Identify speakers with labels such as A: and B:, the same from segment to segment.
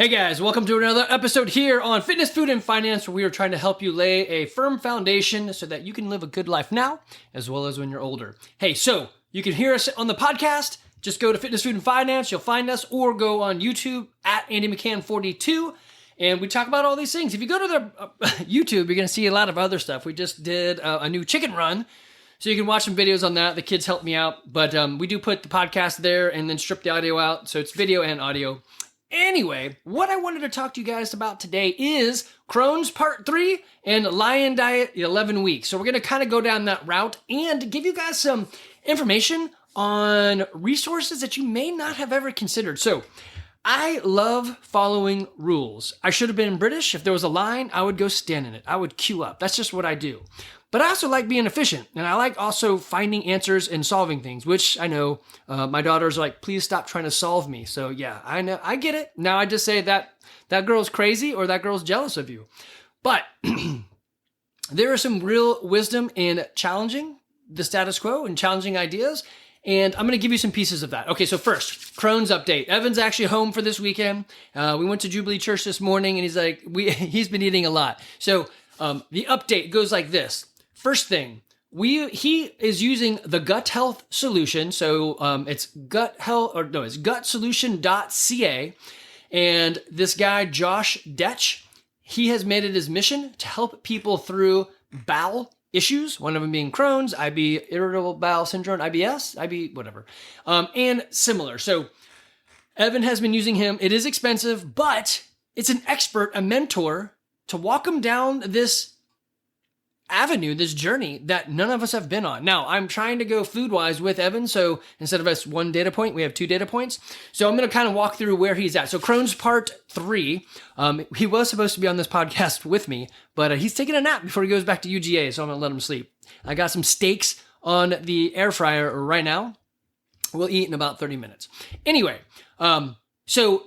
A: Hey guys, welcome to another episode here on Fitness, Food, and Finance, where we are trying to help you lay a firm foundation so that you can live a good life now, as well as when you're older. Hey, so you can hear us on the podcast. Just go to Fitness, Food, and Finance. You'll find us, or go on YouTube at Andy McCann42, and we talk about all these things. If you go to the YouTube, you're going to see a lot of other stuff. We just did a new chicken run, so you can watch some videos on that. The kids helped me out, but we do put the podcast there and then strip the audio out, so it's video and audio. Anyway, what I wanted to talk to you guys about today is Crohn's Part 3 and Lion Diet 11 weeks. So we're going to kind of go down that route and give you guys some information on resources that you may not have ever considered. So I love following rules. I should have been British. If there was a line, I would go stand in it. I would queue up. That's just what I do. But I also like being efficient, and I like also finding answers and solving things, which I know my daughter's like, please stop trying to solve me. So yeah, I know, I get it. Now I just say that girl's crazy or that girl's jealous of you. But there is some real wisdom in challenging the status quo and challenging ideas, and I'm going to give you some pieces of that. Okay, so first, Crohn's update. Evan's actually home for this weekend. We went to Jubilee Church this morning, and he's like, he's been eating a lot. So the update goes like this. First thing, he is using the gut health solution. So it's gutsolution.ca. And this guy, Josh Detch, he has made it his mission to help people through bowel issues, one of them being Crohn's, irritable bowel syndrome, IBS, whatever, and similar. So Evan has been using him. It is expensive, but it's an expert, a mentor to walk him down this avenue, this journey that none of us have been on. Now, I'm trying to go food-wise with Evan, so instead of us one data point, we have two data points. So I'm going to kind of walk through where he's at. So Crohn's Part 3, he was supposed to be on this podcast with me, but he's taking a nap before he goes back to UGA, so I'm going to let him sleep. I got some steaks on the air fryer right now. We'll eat in about 30 minutes. Anyway, so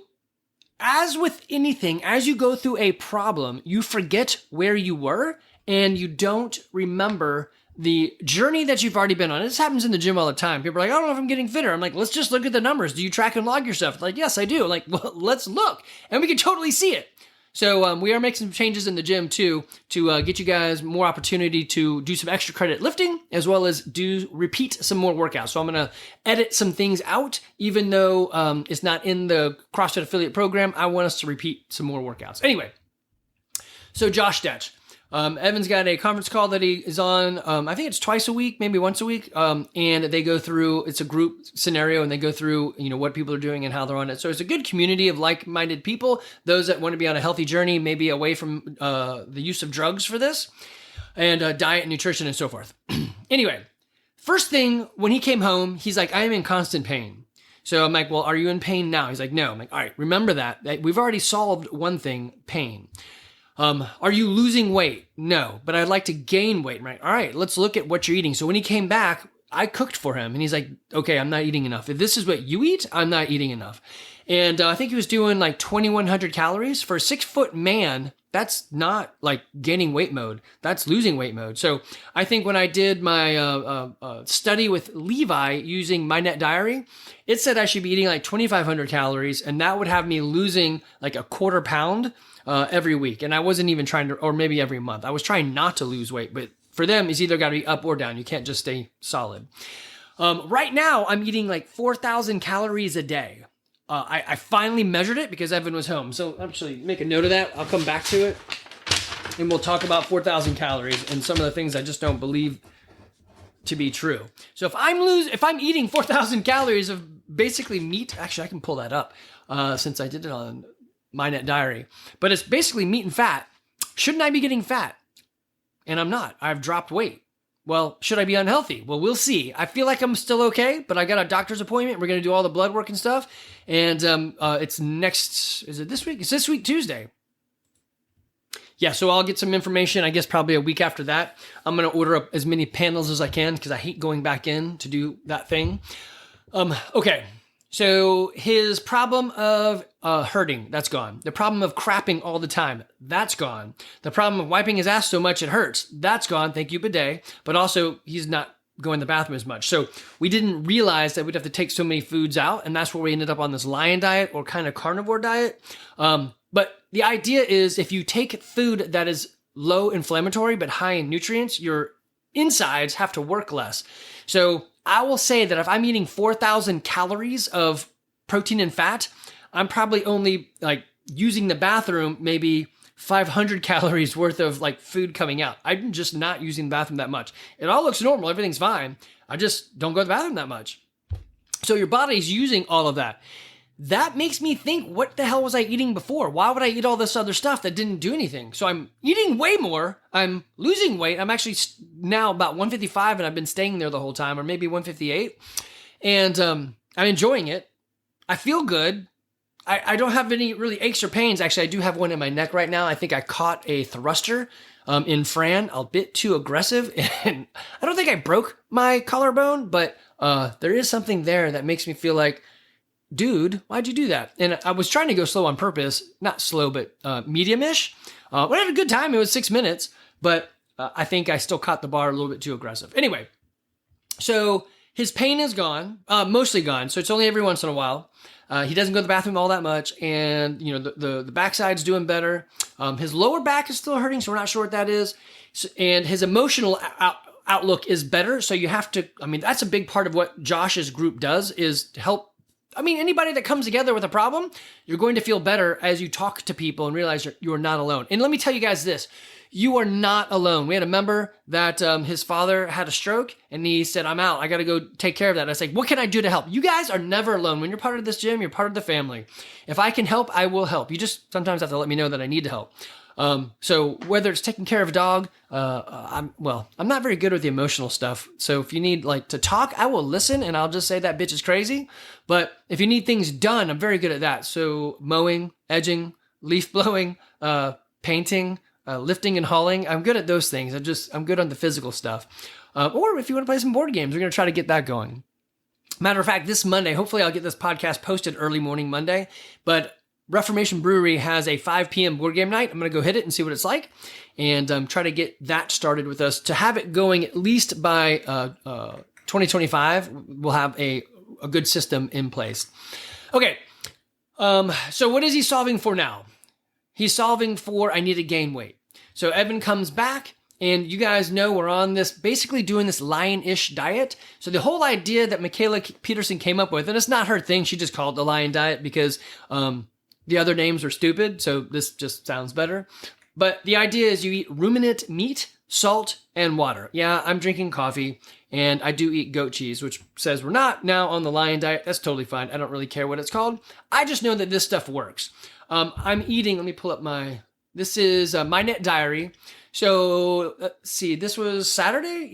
A: as with anything, as you go through a problem, you forget where you were, and you don't remember the journey that you've already been on. This happens in the gym all the time. People are like, I don't know if I'm getting fitter. I'm like, let's just look at the numbers. Do you track and log yourself? Like, yes, I do. I'm like, well, let's look. And we can totally see it. So we are making some changes in the gym too, to get you guys more opportunity to do some extra credit lifting, as well as repeat some more workouts. So I'm going to edit some things out, even though it's not in the CrossFit affiliate program. I want us to repeat some more workouts. Anyway, so Josh Detch. Evan's got a conference call that he is on, I think it's twice a week, maybe once a week, and they go through, it's a group scenario, and they go through, what people are doing and how they're on it. So it's a good community of like-minded people, those that want to be on a healthy journey, maybe away from the use of drugs for this, and diet, nutrition, and so forth. Anyway, first thing, when he came home, he's like, I am in constant pain. So I'm like, well, are you in pain now? He's like, no. I'm like, all right, remember that we've already solved one thing, pain. Are you losing weight? No, but I'd like to gain weight, right? All right, let's look at what you're eating. So when he came back, I cooked for him, and he's like, okay, I'm not eating enough. If this is what you eat, I'm not eating enough. And I think he was doing like 2,100 calories for a 6-foot man. That's not like gaining weight mode. That's losing weight mode. So I think when I did my study with Levi using My Net Diary, it said I should be eating like 2,500 calories, and that would have me losing like a quarter pound every week. And I wasn't even trying to, or maybe every month. I was trying not to lose weight, but for them, it's either got to be up or down. You can't just stay solid. Right now, I'm eating like 4,000 calories a day. I finally measured it because Evan was home. So actually make a note of that. I'll come back to it, and we'll talk about 4,000 calories and some of the things I just don't believe to be true. So if I'm eating 4,000 calories of basically meat, actually I can pull that up since I did it on My Net Diary, but it's basically meat and fat. Shouldn't I be getting fat? And I'm not. I've dropped weight. Well, should I be unhealthy? Well, we'll see. I feel like I'm still okay, but I got a doctor's appointment. We're going to do all the blood work and stuff. And it's is it this week? It's this week, Tuesday. Yeah, so I'll get some information, I guess probably a week after that. I'm going to order up as many panels as I can because I hate going back in to do that thing. Okay. So his problem of hurting, that's gone. The problem of crapping all the time, that's gone. The problem of wiping his ass so much it hurts, that's gone. Thank you, bidet. But also, he's not go in the bathroom as much. So we didn't realize that we'd have to take so many foods out, and that's where we ended up on this lion diet or kind of carnivore diet. But the idea is if you take food that is low inflammatory but high in nutrients, your insides have to work less. So I will say that if I'm eating 4,000 calories of protein and fat, I'm probably only like using the bathroom maybe 500 calories worth of like food coming out. I'm just not using the bathroom that much. It all looks normal. Everything's fine. I just don't go to the bathroom that much. So your body's using all of that. That makes me think, what the hell was I eating before? Why would I eat all this other stuff that didn't do anything? So I'm eating way more. I'm losing weight. I'm actually now about 155 and I've been staying there the whole time, or maybe 158. And I'm enjoying it. I feel good. I don't have any really aches or pains. Actually, I do have one in my neck right now. I think I caught a thruster in Fran, a bit too aggressive. And I don't think I broke my collarbone, but there is something there that makes me feel like, dude, why'd you do that? And I was trying to go slow on purpose. Not slow, but medium-ish. We had a good time. It was 6 minutes, but I think I still caught the bar a little bit too aggressive. Anyway, so his pain is gone, mostly gone. So it's only every once in a while. He doesn't go to the bathroom all that much, and the backside's doing better. His lower back is still hurting, so we're not sure what that is. And his emotional outlook is better. So you have to. I mean, that's a big part of what Josh's group does, is to help. I mean, anybody that comes together with a problem, you're going to feel better as you talk to people and realize you're not alone. And let me tell you guys this. You are not alone. We had a member that his father had a stroke, and he said, I'm out. I got to go take care of that. And I said, what can I do to help? You guys are never alone. When you're part of this gym, you're part of the family. If I can help, I will help. You just sometimes have to let me know that I need to help. So whether it's taking care of a dog, I'm not very good with the emotional stuff. So if you need to talk, I will listen, and I'll just say that bitch is crazy. But if you need things done, I'm very good at that. So mowing, edging, leaf blowing, painting, lifting and hauling. I'm good at those things. I'm good on the physical stuff. Or if you want to play some board games, we're going to try to get that going. Matter of fact, this Monday, hopefully I'll get this podcast posted early morning Monday, but Reformation Brewery has a 5 p.m. board game night. I'm going to go hit it and see what it's like, and try to get that started with us to have it going at least by 2025. We'll have a good system in place. Okay. So what is he solving for now? He's solving for, I need to gain weight. So Evan comes back, and you guys know we're on this, basically doing this lion-ish diet. So the whole idea that Michaela Peterson came up with, and it's not her thing, she just called it the lion diet because the other names are stupid, so this just sounds better. But the idea is you eat ruminant meat, salt, and water. Yeah, I'm drinking coffee, and I do eat goat cheese, which says we're not now on the lion diet. That's totally fine. I don't really care what it's called. I just know that this stuff works. I'm eating, let me pull up this is my net diary. So let's see, this was Saturday?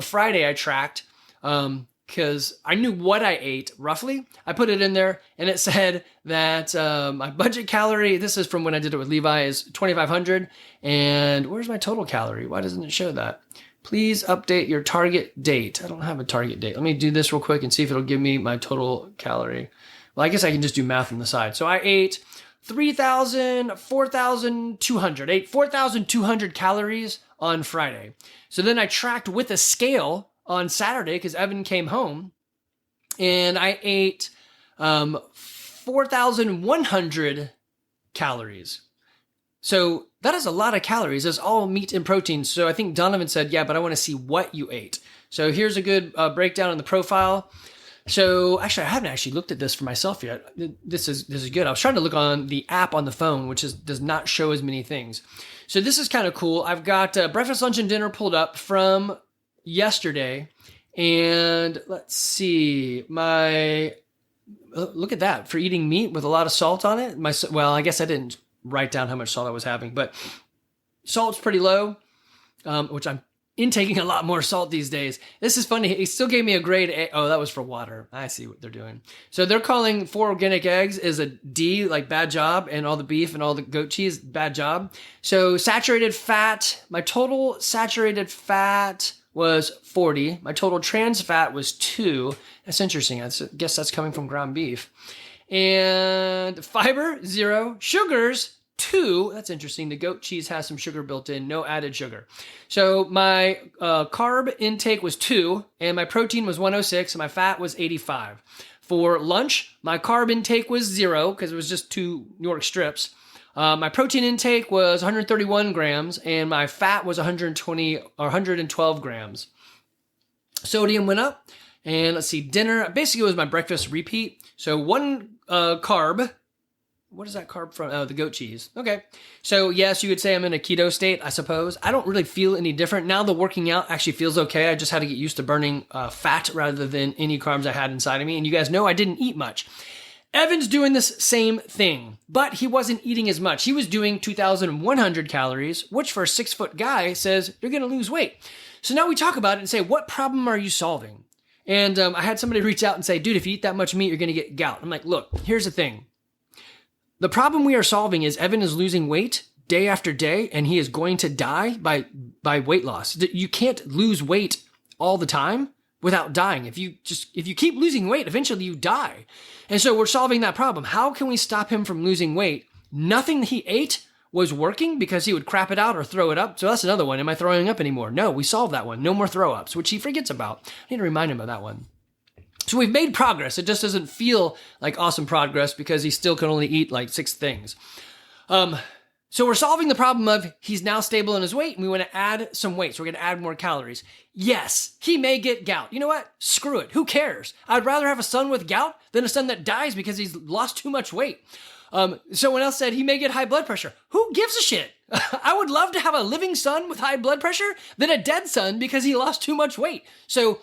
A: Friday I tracked, because I knew what I ate roughly. I put it in there, and it said that my budget calorie, this is from when I did it with Levi, is 2,500. And where's my total calorie? Why doesn't it show that? Please update your target date. I don't have a target date. Let me do this real quick and see if it'll give me my total calorie. Well, I guess I can just do math on the side. So I ate 4,200. Ate 4,200 calories on Friday. So then I tracked with a scale on Saturday because Evan came home, and I ate 4,100 calories. So that is a lot of calories. That's all meat and protein. So I think Donovan said, yeah, but I want to see what you ate. So here's a good breakdown on the profile. So actually, I haven't actually looked at this for myself yet. This is good. I was trying to look on the app on the phone, which does not show as many things. So this is kind of cool. I've got breakfast, lunch, and dinner pulled up from yesterday, and let's see, look at that, for eating meat with a lot of salt on it. I guess I didn't write down how much salt I was having, but salt's pretty low, which I'm intaking a lot more salt these days. This is funny. He still gave me a grade A. Oh, that was for water. I see what they're doing. So they're calling 4 organic eggs is a D, like bad job, and all the beef and all the goat cheese, bad job. So saturated fat, my total saturated fat was 40. My total trans fat was 2. That's interesting. I guess that's coming from ground beef. And fiber, 0. Sugars, 2. That's interesting. The goat cheese has some sugar built in, no added sugar. So my carb intake was 2, and my protein was 106, and my fat was 85. For lunch, my carb intake was 0 because it was just 2 New York strips. My protein intake was 131 grams, and my fat was 120 or 112 grams. Sodium went up, and let's see, dinner basically was my breakfast repeat. So 1 carb. What is that carb from? Oh, the goat cheese. Okay. So yes, you could say I'm in a keto state, I suppose. I don't really feel any different. Now the working out actually feels okay. I just had to get used to burning fat rather than any carbs I had inside of me. And you guys know I didn't eat much. Evan's doing this same thing, but he wasn't eating as much. He was doing 2,100 calories, which for a 6-foot guy says you're going to lose weight. So now we talk about it and say, what problem are you solving? And I had somebody reach out and say, dude, if you eat that much meat, you're going to get gout. I'm like, look, here's the thing. The problem we are solving is Evan is losing weight day after day, and he is going to die by weight loss. You can't lose weight all the time without dying. If you keep losing weight, eventually you die. And so we're solving that problem. How can we stop him from losing weight? Nothing he ate was working because he would crap it out or throw it up. So that's another one. Am I throwing up anymore? No, we solved that one. No more throw ups, which he forgets about. I need to remind him of that one. So we've made progress. It just doesn't feel like awesome progress because he still can only eat like 6 things. So we're solving the problem of he's now stable in his weight and we want to add some weight. So we're going to add more calories. Yes, he may get gout. You know what? Screw it. Who cares? I'd rather have a son with gout than a son that dies because he's lost too much weight. Someone else said he may get high blood pressure. Who gives a shit? I would love to have a living son with high blood pressure than a dead son because he lost too much weight. So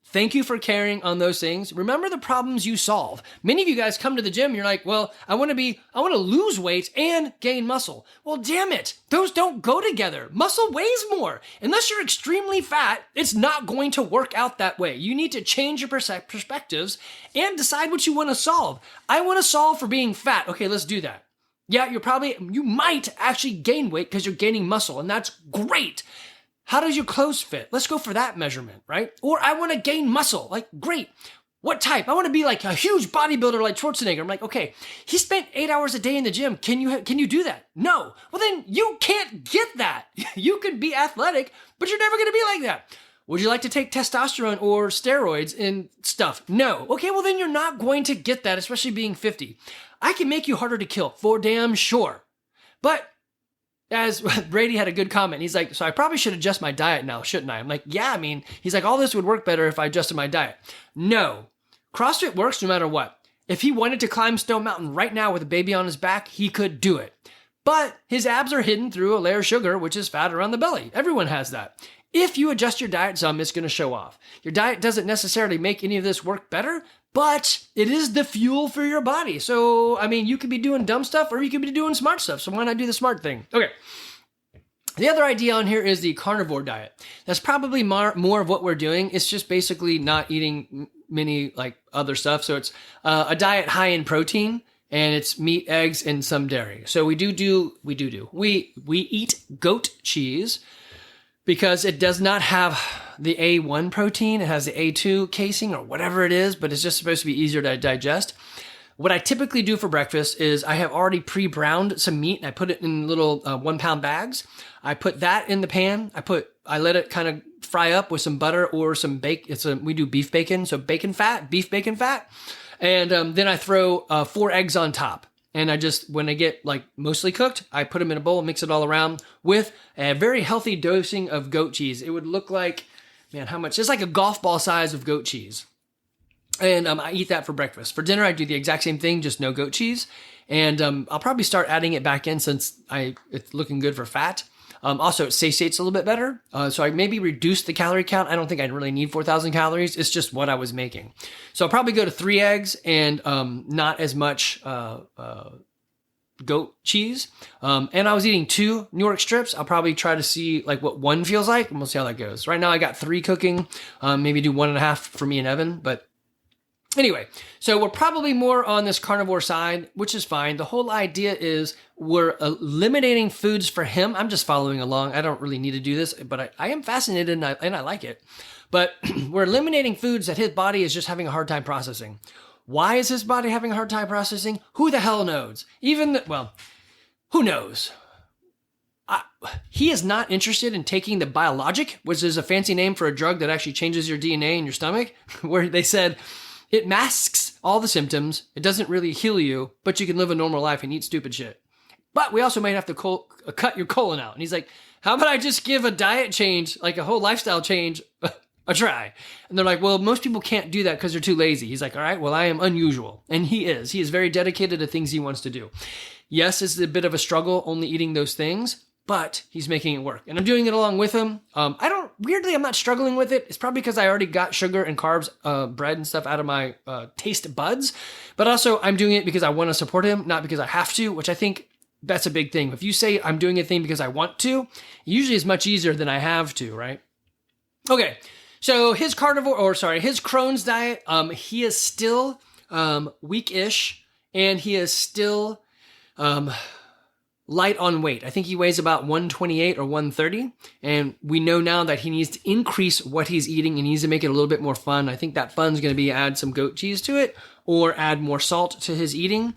A: thank you for caring on those things. Remember the problems you solve. Many of you guys come to the gym, you're like, well, I want to lose weight and gain muscle. Well, damn it. Those don't go together. Muscle weighs more. Unless you're extremely fat, it's not going to work out that way. You need to change your perspectives and decide what you want to solve. I want to solve for being fat. Okay, let's do that. Yeah, you might actually gain weight because you're gaining muscle, and that's great. How does your clothes fit? Let's go for that measurement, right? Or I want to gain muscle. Like, great. What type? I want to be like a huge bodybuilder like Schwarzenegger. I'm like, okay, he spent 8 hours a day in the gym. Can you do that? No. Well, then you can't get that. You could be athletic, but you're never going to be like that. Would you like to take testosterone or steroids and stuff? No. Okay, well, then you're not going to get that, especially being 50. I can make you harder to kill, for damn sure. But as Brady had a good comment, he's like, so I probably should adjust my diet now, shouldn't I? I'm like, yeah, I mean, he's like, all this would work better if I adjusted my diet. No, CrossFit works no matter what. If he wanted to climb Stone Mountain right now with a baby on his back, he could do it. But his abs are hidden through a layer of sugar, which is fat around the belly. Everyone has that. If you adjust your diet some, it's going to show off. Your diet doesn't necessarily make any of this work better, but it is the fuel for your body. So, I mean, you could be doing dumb stuff or you could be doing smart stuff. So why not do the smart thing? Okay. The other idea on here is the carnivore diet. That's probably more of what we're doing. It's just basically not eating many like other stuff. So it's a diet high in protein and it's meat, eggs, and some dairy. So we eat goat cheese because it does not have the A1 protein. It has the A2 casing or whatever it is, but it's just supposed to be easier to digest. What I typically do for breakfast is I have already pre-browned some meat and I put it in little 1 pound bags. I put that in the pan. I let it kind of fry up with some butter or some bacon. We do beef bacon, so beef bacon fat. And then I throw 4 eggs on top. And when they get like mostly cooked, I put them in a bowl, mix it all around with a very healthy dosing of goat cheese. It would look like, man, how much? It's like a golf ball size of goat cheese. And I eat that for breakfast. For dinner, I do the exact same thing, just no goat cheese. And I'll probably start adding it back in since it's looking good for fat. Also, it satiates a little bit better. So I maybe reduce the calorie count. I don't think I really need 4,000 calories. It's just what I was making. So I'll probably go to 3 eggs and not as much goat cheese. And I was eating 2 New York strips. I'll probably try to see like what 1 feels like, and we'll see how that goes. Right now, I got 3 cooking. Maybe do 1.5 for me and Evan, but anyway, so we're probably more on this carnivore side, which is fine. The whole idea is we're eliminating foods for him. I'm just following along. I don't really need to do this, but I am fascinated and I like it. But we're eliminating foods that his body is just having a hard time processing. Why is his body having a hard time processing? Who the hell knows? who knows? He is not interested in taking the biologic, which is a fancy name for a drug that actually changes your DNA in your stomach, where they said it masks all the symptoms. It doesn't really heal you, but you can live a normal life and eat stupid shit. But we also might have to cut your colon out. And he's like, how about I just give a diet change, like a whole lifestyle change, a try? And they're like, well, most people can't do that because they're too lazy. He's like, all right, well, I am unusual. And he is. He is very dedicated to things he wants to do. Yes, it's a bit of a struggle only eating those things, but he's making it work. And I'm doing it along with him. Weirdly, I'm not struggling with it. It's probably because I already got sugar and carbs, bread and stuff out of my taste buds. But also, I'm doing it because I want to support him, not because I have to, which I think that's a big thing. If you say I'm doing a thing because I want to, it usually is much easier than I have to, right? Okay, so his Crohn's diet, he is still weak-ish, and he is still light on weight. I think he weighs about 128 or 130, and we know now that he needs to increase what he's eating and he needs to make it a little bit more fun. I think that fun's going to be add some goat cheese to it, or add more salt to his eating,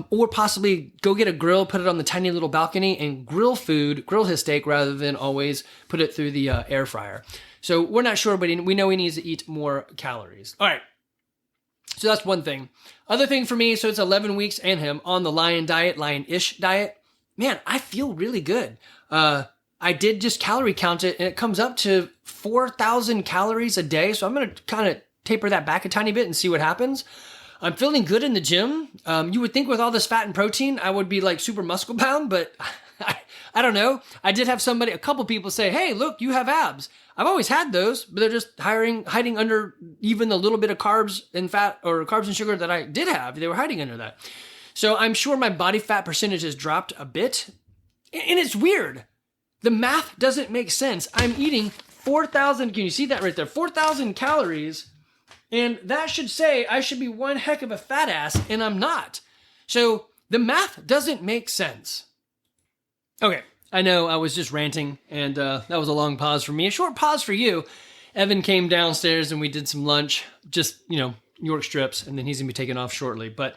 A: or possibly go get a grill, put it on the tiny little balcony and grill his steak rather than always put it through the air fryer. So we're not sure, but we know he needs to eat more calories. All right. So that's one thing. Other thing for me, so it's 11 weeks and him on the lion-ish diet. Man, I feel really good. I did just calorie count it, and it comes up to 4,000 calories a day. So I'm going to kind of taper that back a tiny bit and see what happens. I'm feeling good in the gym. You would think with all this fat and protein, I would be like super muscle bound, but I don't know. I did have a couple people say, hey, look, you have abs. I've always had those, but they're just hiding under even the little bit of carbs and fat or carbs and sugar that I did have. They were hiding under that. So I'm sure my body fat percentage has dropped a bit. And it's weird. The math doesn't make sense. I'm eating 4,000, can you see that right there? 4,000 calories. And that should say I should be one heck of a fat ass, and I'm not. So the math doesn't make sense. Okay, I know I was just ranting, and that was a long pause for me. A short pause for you. Evan came downstairs and we did some lunch, just, York strips, and then he's going to be taking off shortly. But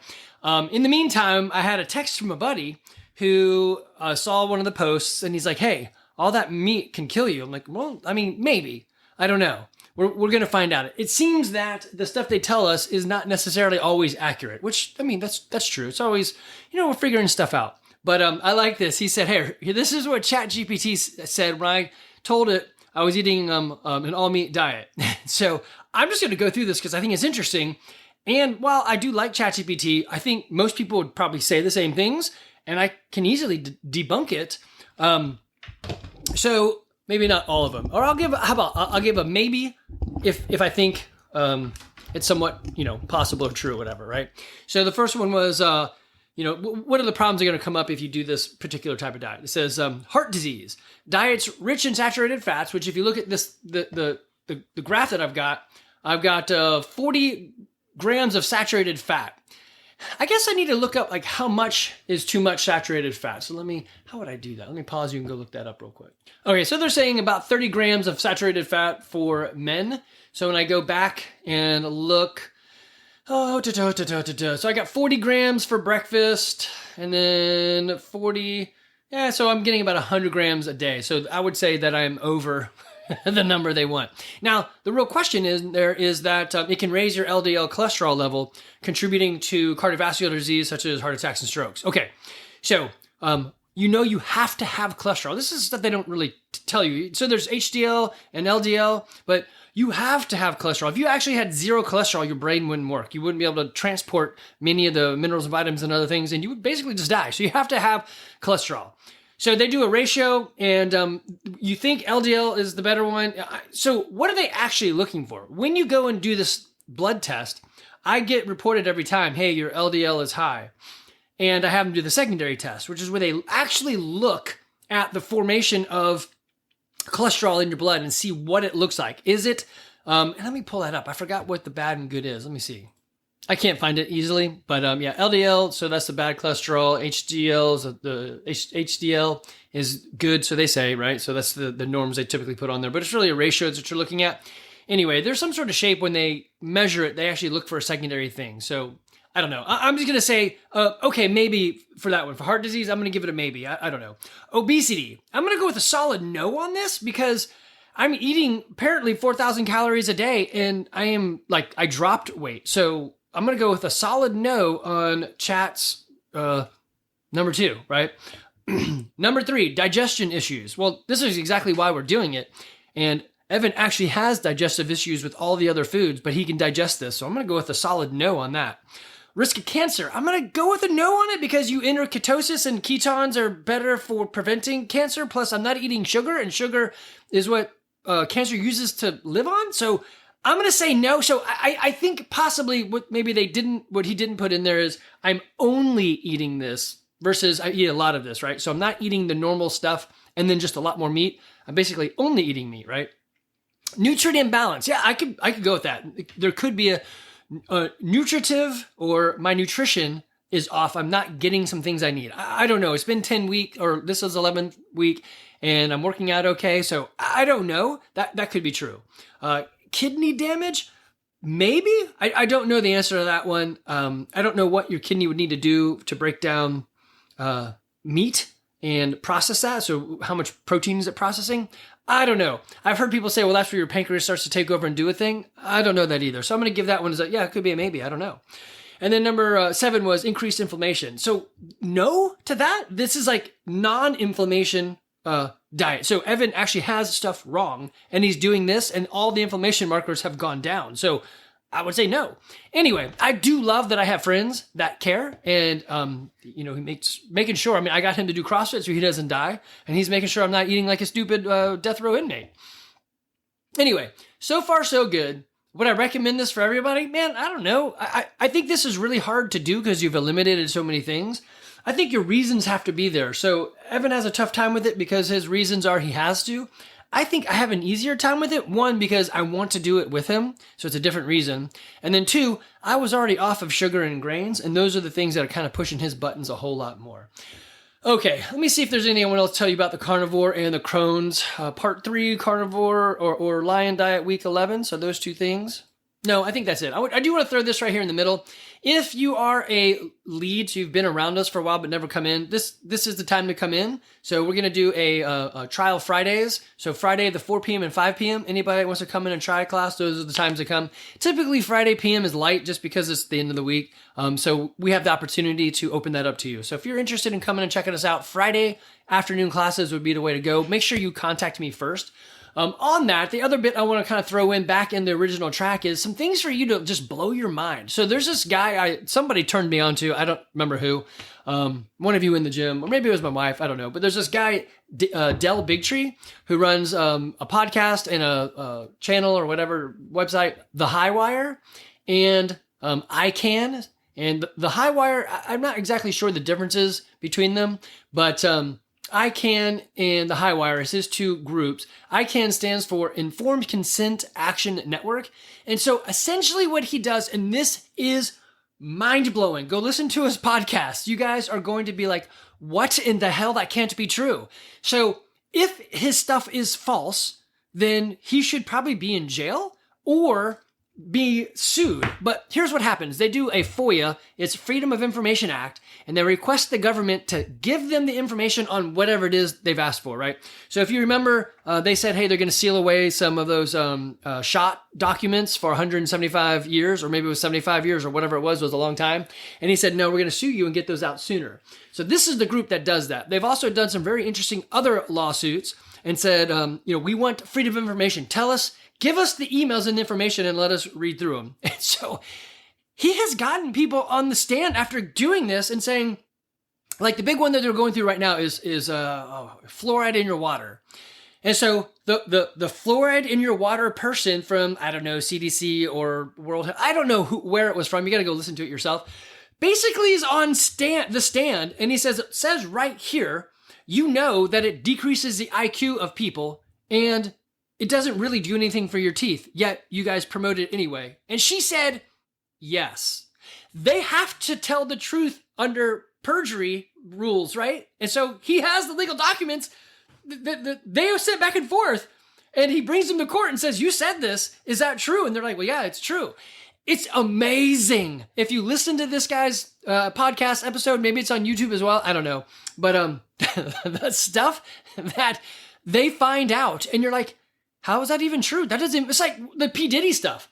A: in the meantime, I had a text from a buddy who saw one of the posts, and he's like, hey, all that meat can kill you. I'm like, well, I mean, maybe. I don't know. We're going to find out. It seems that the stuff they tell us is not necessarily always accurate, which, I mean, that's true. It's always, we're figuring stuff out. But I like this. He said, hey, this is what ChatGPT said when I told it I was eating an all-meat diet. So I'm just going to go through this because I think it's interesting. And while I do like ChatGPT, I think most people would probably say the same things, and I can easily debunk it. So maybe not all of them. Or I'll give a maybe if I think it's somewhat, possible or true or whatever, right? So the first one was, what are the problems that are going to come up if you do this particular type of diet? It says heart disease, diets rich in saturated fats, which if you look at this, the graph that I've got 40 grams of saturated fat. I guess I need to look up like how much is too much saturated fat. So how would I do that? Let me pause you and go look that up real quick. Okay, so they're saying about 30 grams of saturated fat for men. So when I go back and look, so I got 40 grams for breakfast and then 40, so I'm getting about 100 grams a day. So I would say that I'm over the number they want. Now, the real question is that it can raise your LDL cholesterol level, contributing to cardiovascular disease such as heart attacks and strokes. Okay, so you have to have cholesterol. This is stuff they don't really tell you. So there's HDL and LDL, but you have to have cholesterol. If you actually had zero cholesterol, your brain wouldn't work. You wouldn't be able to transport many of the minerals and vitamins and other things, and you would basically just die. So you have to have cholesterol. So they do a ratio, and you think LDL is the better one. So what are they actually looking for? When you go and do this blood test, I get reported every time, hey, your LDL is high. And I have them do the secondary test, which is where they actually look at the formation of cholesterol in your blood and see what it looks like. Is it, and let me pull that up. I forgot what the bad and good is. Let me see. I can't find it easily, but LDL, so that's the bad cholesterol. HDL is good, so they say, right? So that's the norms they typically put on there, but it's really a ratio that you're looking at. Anyway, there's some sort of shape when they measure it, they actually look for a secondary thing. So I don't know. I'm just going to say, okay, maybe for that one. For heart disease, I'm going to give it a maybe. I don't know. Obesity. I'm going to go with a solid no on this because I'm eating apparently 4,000 calories a day and I dropped weight. So I'm going to go with a solid no on chat's number 2, right? Number 3, digestion issues. Well, this is exactly why we're doing it. And Evan actually has digestive issues with all the other foods, but he can digest this. So I'm going to go with a solid no on that. Risk of cancer. I'm going to go with a no on it because you enter ketosis and ketones are better for preventing cancer. Plus, I'm not eating sugar, and sugar is what cancer uses to live on. So I'm going to say no. So I think possibly what he didn't put in there is I'm only eating this versus I eat a lot of this, right? So I'm not eating the normal stuff and then just a lot more meat. I'm basically only eating meat, right? Nutrient imbalance. Yeah, I could go with that. There could be a nutritive, or my nutrition is off. I'm not getting some things I need. I don't know. It's been 10 weeks, or this is 11th week, and I'm working out okay. So I don't know. That could be true. Kidney damage. Maybe. I don't know the answer to that one. I don't know what your kidney would need to do to break down meat and process that. So how much protein is it processing? I don't know. I've heard people say, well, that's where your pancreas starts to take over and do a thing. I don't know that either. So I'm going to give that one as yeah, it could be a maybe. I don't know. And then number 7 was increased inflammation. So no to that. This is like non-inflammation diet. So Evan actually has stuff wrong and he's doing this and all the inflammation markers have gone down. So I would say no. Anyway, I do love that I have friends that care and, he making sure, I got him to do CrossFit so he doesn't die. And he's making sure I'm not eating like a stupid death row inmate. Anyway, so far so good. Would I recommend this for everybody? Man, I don't know. I think this is really hard to do because you've eliminated so many things. I think your reasons have to be there. So Evan has a tough time with it because his reasons are he has to. I think I have an easier time with it. 1, because I want to do it with him. So it's a different reason. And then 2, I was already off of sugar and grains. And those are the things that are kind of pushing his buttons a whole lot more. Okay, let me see if there's anyone else tell you about the carnivore and the Crohn's. Part 3, carnivore or lion diet, week 11. So those 2 things. No, I think that's it. I do want to throw this right here in the middle. If you are a lead, so you've been around us for a while but never come in, this is the time to come in. So we're going to do a trial Fridays. So Friday, the 4 p.m. and 5 p.m. Anybody that wants to come in and try a class, those are the times to come. Typically Friday p.m. is light just because it's the end of the week. So we have the opportunity to open that up to you. So if you're interested in coming and checking us out, Friday afternoon classes would be the way to go. Make sure you contact me first. On that, the other bit I want to kind of throw in back in the original track is some things for you to just blow your mind. So there's this guy somebody turned me on to. I don't remember who. One of you in the gym, or maybe it was my wife. I don't know. But there's this guy, Del Bigtree, who runs a podcast and a channel or whatever website, The High Wire, and ICANN. And the High Wire, I'm not exactly sure the differences between them, but ICANN and the High Wire is his 2 groups. ICANN stands for Informed Consent Action Network. And so essentially what he does, and this is mind-blowing. Go listen to his podcast. You guys are going to be like, what in the hell? That can't be true. So if his stuff is false, then he should probably be in jail or be sued. But here's what happens. They do a FOIA, it's Freedom of Information Act, and they request the government to give them the information on whatever it is they've asked for, right? So if you remember, they said, hey, they're going to seal away some of those shot documents for 175 years, or maybe it was 75 years, or whatever it was a long time. And he said, no, we're going to sue you and get those out sooner. So this is the group that does that. They've also done some very interesting other lawsuits and said, we want freedom of information. Give us the emails and information and let us read through them. And so he has gotten people on the stand after doing this and saying, like the big one that they're going through right now is fluoride in your water. And so the fluoride in your water person from, I don't know, CDC or World Health, I don't know where it was from. You got to go listen to it yourself. Basically is on the stand and he says, it says right here, that it decreases the IQ of people and it doesn't really do anything for your teeth, yet you guys promote it anyway. And she said, yes. They have to tell the truth under perjury rules, right? And so he has the legal documents. They have sent back and forth. And he brings them to court and says, you said this. Is that true? And they're like, well, yeah, it's true. It's amazing. If you listen to this guy's podcast episode, maybe it's on YouTube as well. I don't know. But the stuff that they find out, and you're like, how is that even true? That doesn't, it's like the P. Diddy stuff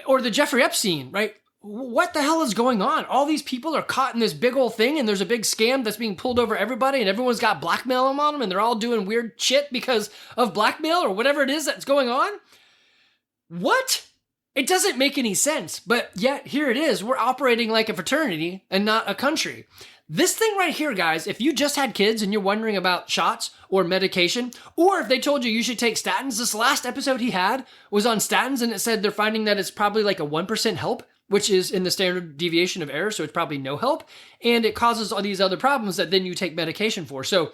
A: or the Jeffrey Epstein, right? What the hell is going on? All these people are caught in this big old thing, and there's a big scam that's being pulled over everybody, and everyone's got blackmail on them, and they're all doing weird shit because of blackmail or whatever it is that's going on. What? It doesn't make any sense, but yet here it is. We're operating like a fraternity and not a country. This thing right here, guys, if you just had kids and you're wondering about shots or medication, or if they told you should take statins, this last episode he had was on statins, and it said they're finding that it's probably like a 1% help, which is in the standard deviation of error, so it's probably no help, and it causes all these other problems that then you take medication for. So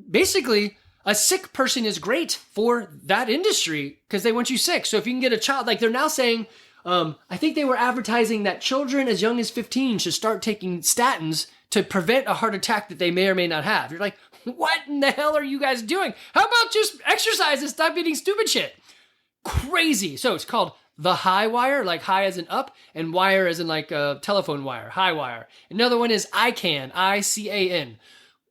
A: basically, a sick person is great for that industry because they want you sick. So if you can get a child, like they're now saying, I think they were advertising that children as young as 15 should start taking statins to prevent a heart attack that they may or may not have. You're like, what in the hell are you guys doing? How about just exercise and stop eating stupid shit? Crazy. So it's called the high wire, like high as in up, and wire as in like a telephone wire, high wire. Another one is ICAN, I-C-A-N.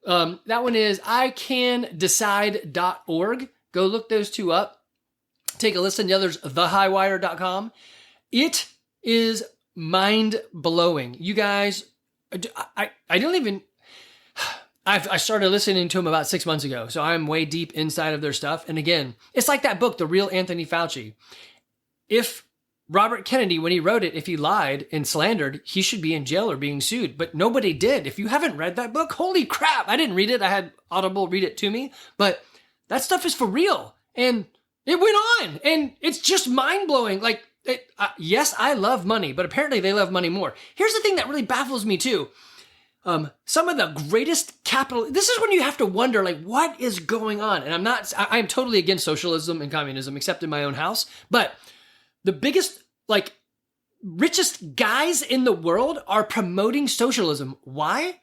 A: That one is ICanDecide.org. Go look those two up. Take a listen. The other's thehighwire.com. It is mind-blowing. You guys, I don't even... I started listening to them about 6 months ago, so I'm way deep inside of their stuff. And again, it's like that book, The Real Anthony Fauci. If Robert Kennedy, when he wrote it, if he lied and slandered, he should be in jail or being sued. But nobody did. If you haven't read that book, holy crap. I didn't read it. I had Audible read it to me. But that stuff is for real. And it went on. And it's just mind-blowing. Like, yes, I love money, but apparently they love money more. Here's the thing that really baffles me too. Some of the greatest capital, this is when you have to wonder, like, what is going on? And I'm totally against socialism and communism, except in my own house. But the biggest, like, richest guys in the world are promoting socialism. Why?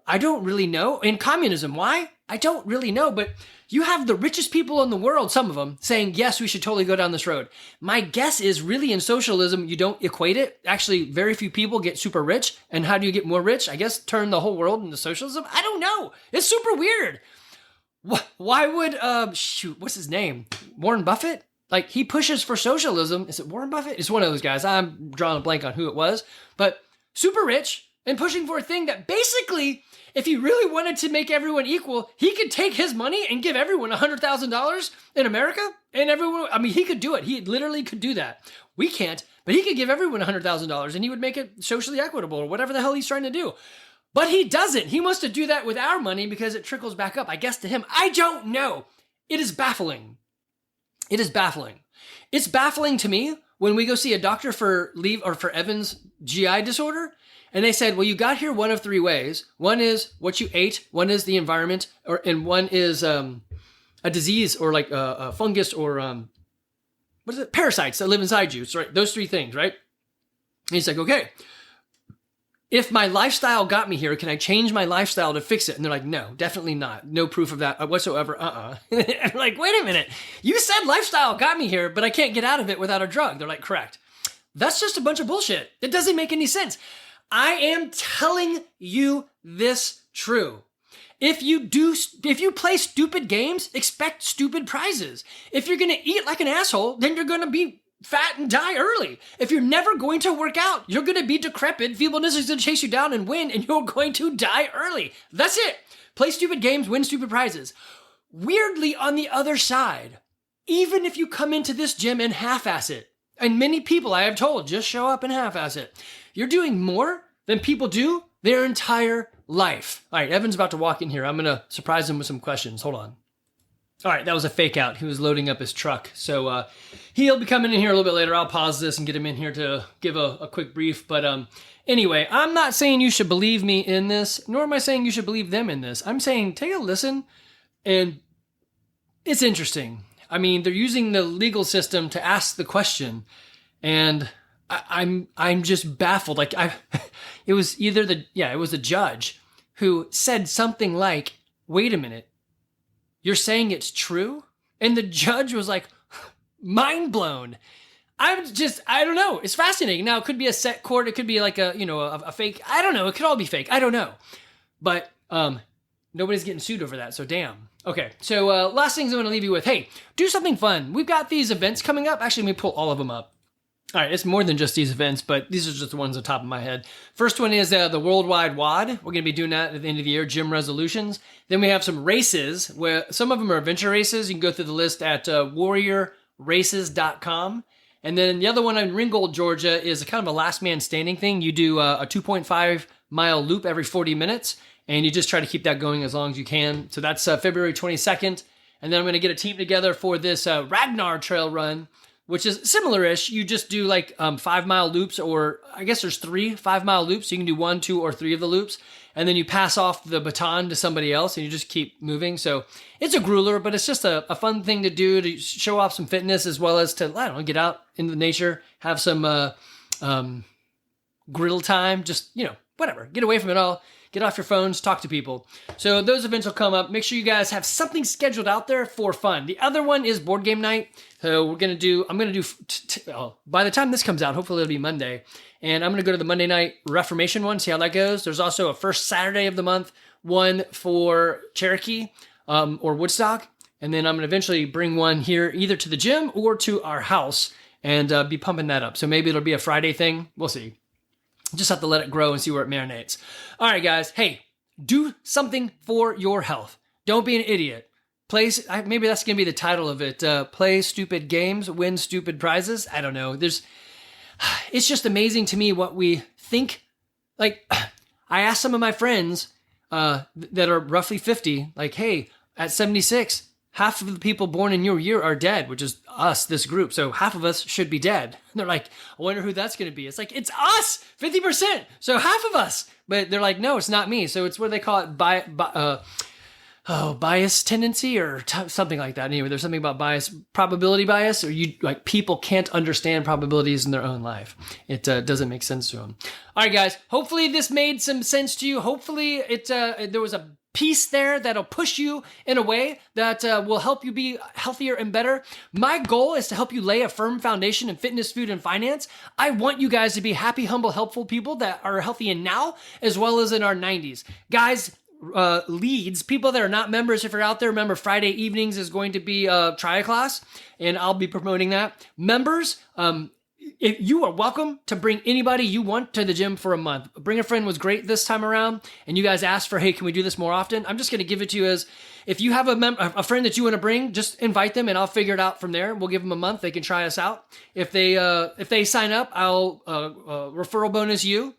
A: I don't really know. And communism, why? I don't really know. But you have the richest people in the world, some of them, saying, yes, we should totally go down this road. My guess is really in socialism, you don't equate it. Actually, very few people get super rich. And how do you get more rich? I guess turn the whole world into socialism? I don't know. It's super weird. Why would, what's his name? Warren Buffett? Like, he pushes for socialism. Is it Warren Buffett? It's one of those guys. I'm drawing a blank on who it was. But super rich and pushing for a thing that basically, if he really wanted to make everyone equal, he could take his money and give everyone $100,000 in America. And everyone, I mean, he could do it. He literally could do that. We can't, but he could give everyone $100,000 and he would make it socially equitable or whatever the hell he's trying to do. But he doesn't. He wants to do that with our money because it trickles back up, I guess, to him. I don't know. It is baffling. It is baffling. It's baffling to me when we go see a doctor for Evan's GI disorder, and they said, well, you got here one of three ways. One is what you ate, one is the environment, and one is a disease or like a fungus or what is it? Parasites that live inside you. So, right, those three things, right? And he's like, okay, if my lifestyle got me here, can I change my lifestyle to fix it? And they're like, no, definitely not. No proof of that whatsoever. I'm like, wait a minute. You said lifestyle got me here, but I can't get out of it without a drug. They're like, correct. That's just a bunch of bullshit. It doesn't make any sense. I am telling you this true. If you play stupid games, expect stupid prizes. If you're going to eat like an asshole, then you're going to be fat and die early. If you're never going to work out, you're going to be decrepit. Feebleness is going to chase you down and win, and you're going to die early. That's it. Play stupid games, win stupid prizes. Weirdly, on the other side, even if you come into this gym and half-ass it, and many people I have told just show up and half-ass it, you're doing more than people do their entire life. All right, Evan's about to walk in here. I'm going to surprise him with some questions. Hold on. All right, that was a fake out. He was loading up his truck. So he'll be coming in here a little bit later. I'll pause this and get him in here to give a quick brief. But anyway, I'm not saying you should believe me in this, nor am I saying you should believe them in this. I'm saying take a listen, and it's interesting. I mean, they're using the legal system to ask the question, and I'm just baffled. Like it was a judge who said something like, "Wait a minute. You're saying it's true?" And the judge was like, mind blown. I don't know. It's fascinating. Now, it could be a set court. It could be like a fake. I don't know. It could all be fake. I don't know. But nobody's getting sued over that, so damn. Okay, so last things I'm going to leave you with. Hey, do something fun. We've got these events coming up. Actually, let me pull all of them up. All right, it's more than just these events, but these are just the ones on top of my head. First one is the Worldwide WOD. We're going to be doing that at the end of the year, gym resolutions. Then we have some races, where some of them are adventure races. You can go through the list at warriorraces.com. And then the other one in Ringgold, Georgia is a kind of a last man standing thing. You do a 2.5 mile loop every 40 minutes. And you just try to keep that going as long as you can. So that's February 22nd. And then I'm going to get a team together for this Ragnar Trail Run, which is similar-ish. You just do like 5 mile loops, or I guess there's 3 5-mile loops. So you can do 1, 2, or 3 of the loops. And then you pass off the baton to somebody else and you just keep moving. So it's a grueler, but it's just a fun thing to do to show off some fitness, as well as to, I don't know, get out into nature, have some grill time, just, whatever. Get away from it all. Get off your phones, talk to people. So those events will come up. Make sure you guys have something scheduled out there for fun. The other one is board game night. So I'm going to do, by the time this comes out, hopefully it'll be Monday. And I'm going to go to the Monday night Reformation one, see how that goes. There's also a first Saturday of the month one for Cherokee or Woodstock. And then I'm going to eventually bring one here either to the gym or to our house and be pumping that up. So maybe it'll be a Friday thing. We'll see. Just have to let it grow and see where it marinates. All right, guys. Hey, do something for your health. Don't be an idiot. Maybe that's going to be the title of it. Play stupid games, win stupid prizes. I don't know. It's just amazing to me what we think. Like, I asked some of my friends that are roughly 50, like, hey, at 76, half of the people born in your year are dead, which is us, this group. So half of us should be dead. And they're like, I wonder who that's going to be. It's like, it's us, 50%. So half of us. But they're like, no, it's not me. So it's what they call it, bias tendency or something like that. Anyway, there's something about bias, probability bias, or people can't understand probabilities in their own life. It doesn't make sense to them. All right, guys. Hopefully this made some sense to you. Hopefully there was a piece there that'll push you in a way that will help you be healthier and better. My goal is to help you lay a firm foundation in fitness, food, and finance. I want you guys to be happy, humble, helpful people that are healthy in now as well as in our 90s. Guys, leads, people that are not members, if you're out there, remember Friday evenings is going to be a try class, and I'll be promoting that. Members, if you are welcome to bring anybody you want to the gym for a month. Bring a Friend was great this time around, and you guys asked for, hey, can we do this more often? I'm just going to give it to you as, if you have a friend that you want to bring, just invite them and I'll figure it out from there. We'll give them a month. They can try us out. If they sign up, I'll referral bonus you.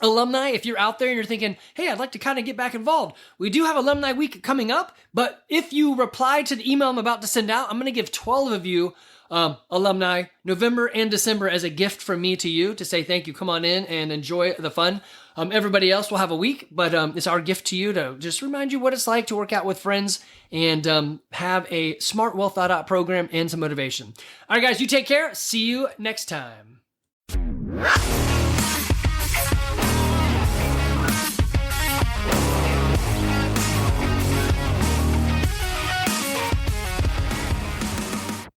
A: Alumni, if you're out there and you're thinking, hey, I'd like to kind of get back involved. We do have Alumni Week coming up, but if you reply to the email I'm about to send out, I'm going to give 12 of you alumni November and December as a gift from me to you to say thank you. Come on in and enjoy the fun. Everybody else will have a week, but it's our gift to you to just remind you what it's like to work out with friends and have a smart, well thought out program and some motivation. All right, guys, you take care. See you next time.